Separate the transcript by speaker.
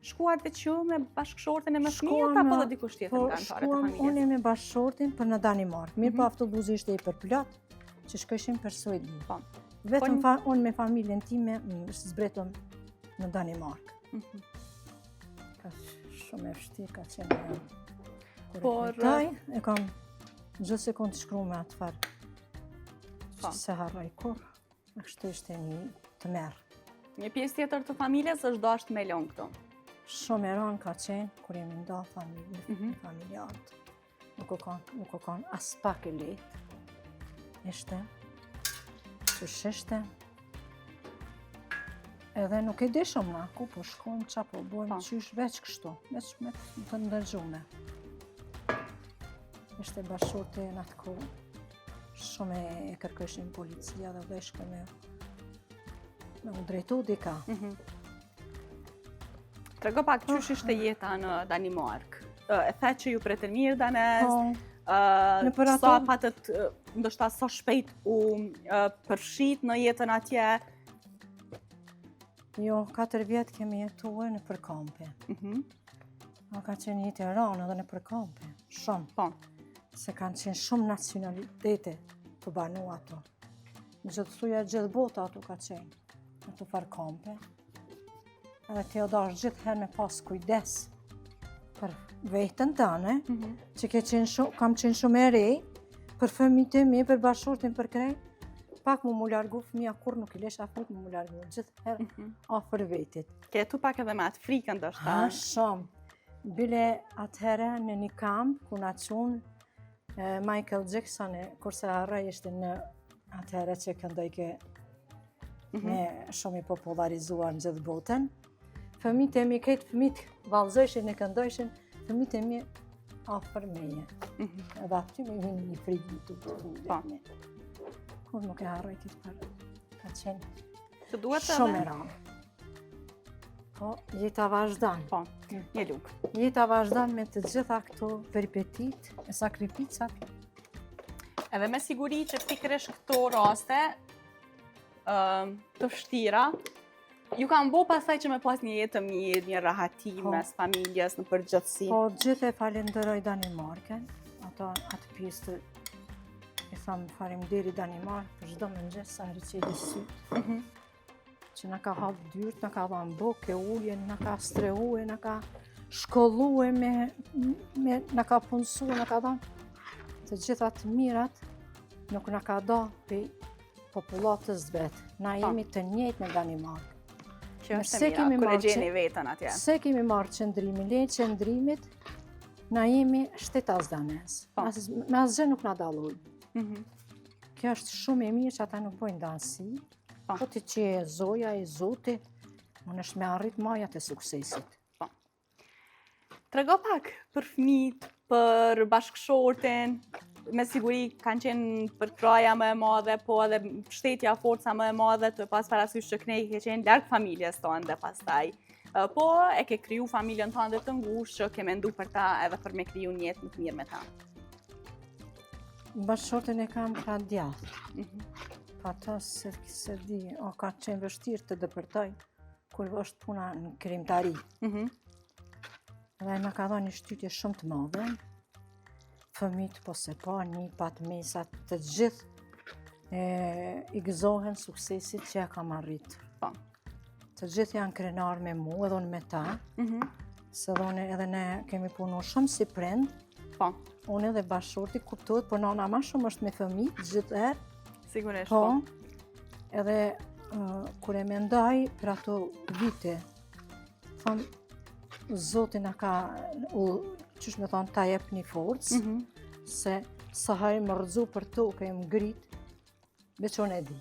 Speaker 1: Shkuat veç ju me bashkëshorten e me fëmijët apo dhe dikush tjetër nga anëtarët e familjes?
Speaker 2: Unë me bashkëshortin për në Danimark. Mirë po autobusi ishte i përplot, që shkëshim për Suedi. Vetëm unë me familjen time zbretëm në Danimark. Ka shumë e vështirë, ka qenë kur e kam gjithë sekund të shkru me atë farë. Që se harroj kur, kështu ishte një të merë.
Speaker 1: Një pjesë tjetër të familjes është dashtë me lënë këto.
Speaker 2: Shumë e rënë ka qenë, kur jemi nda familjarët. Nuk o kanë as pak e letë. Ishte, që sheshte. Edhe nuk e dishëm na, ku po shkojmë, qa po bojmë, qysh veç kështu, veç me të ndërgjume. Ishte bashkëshorti në atë kohë, shumë e kërkëshin policia dhe veshke me u drejtu dika.
Speaker 1: Trego pak qysh ishte jeta në Danimark. E the që ju pretën mirë danes, sa patët, ndoshta sa shpejt u përfshit në jetën atje.
Speaker 2: Jo, 4 vjetë kemi jetuar në përkampe. Ka qenë jetë e rënë edhe në përkampe, shumë. Se kanë qenë shumë nacionalitete të banu ato. Në gjithë thuja gjithë bota ato ka qenë, ato përkampe. Edhe Teodor gjithë herë me pas kujdes për vetën tëne, që kam qenë shumë e rej, për fëmijët e mi, për bashkëshortin, për krejt, pak mu largu fëmija, kur nuk i lesha fut mu largu, gjithë herë afër vetit.
Speaker 1: Ketu pak edhe me atë frikën ndoshta.
Speaker 2: Shumë. Bile atëherë në një kamp, ku na qunë Michael Jackson, kurse arrej ishte në atëherë që këndojke me shumë i popularizuar në gjithë botën. Fëmijët e mi, këtë fëmijët valzojshin e këndojshin, fëmijët e mi afër meje. Edhe aty me vinë një frikë të të kur nuk e harroj këtë parë, ka qenë shumë e rënë. Po, jeta vazhdan.
Speaker 1: Po, një lukë.
Speaker 2: Jeta vazhdan me të gjitha këto peripetit e sakrificat.
Speaker 1: Edhe me siguri që pikërisht këto raste të vështira, ju kanë bo pasaj që me pas një jetë mirë, një rahati mes familjes në përgjithësi.
Speaker 2: Po, gjithë e falenderoj Danimarken, atë pjesë të e thamë faleminderit Danimark për çdo mëngjes sa riceli syt. Që na ka hapë dyrt, na ka dhënë bukë, ulje, na ka strehue, na ka shkollue na ka punësue, na ka dhënë të gjitha të mirat, nuk na ka dhënë për popullatës vetë. Na jemi të njëjtë në Danimark.
Speaker 1: Kjo është e mira, kur e gjeni vetën atje.
Speaker 2: Se kemi marrë qëndrimin, le qëndrimit, na jemi shtetas danes. Me asgjë nuk na dallojnë. Kjo është shumë e mirë që ata nuk bojnë dansi, po të që e zoja e zoti, unë është me arrit majat e suksesit.
Speaker 1: Trego pak për fëmijët, për bashkëshorten, me siguri kanë qenë për kraja më e madhe, po edhe shtetja forca më e madhe të pas parasysh që kënej ke qenë larg familjes tonë dhe pastaj. Po e ke kriju familjen tonë dhe të ngushtë që ke mendu për ta edhe për me kriju një jetë më të mirë me ta.
Speaker 2: Bashkëshorten e kam pra djathë. Pa ta se di, ka qenë vështirë të dëpërtoj, kur është puna në krimtari. Dhe na ka dhënë një shtytje shumë të madhe. Fëmijët po se pa, një pat mesat, të gjithë i gëzohen suksesit që ja kam arritur. Të gjithë janë krenar me mu, edhe unë me ta. Se edhe ne kemi punu shumë si prind. Unë edhe bashkëshorti kuptohet, por nana ma shumë është me fëmijë gjithë herë.
Speaker 1: Sigurisht,
Speaker 2: po. Edhe kur e mendoj për ato vite, thonë, Zoti na ka, qysh me thonë, ta jep një forcë, se sa hajë më rëzu për to, ka jem ngrit, veç unë e di.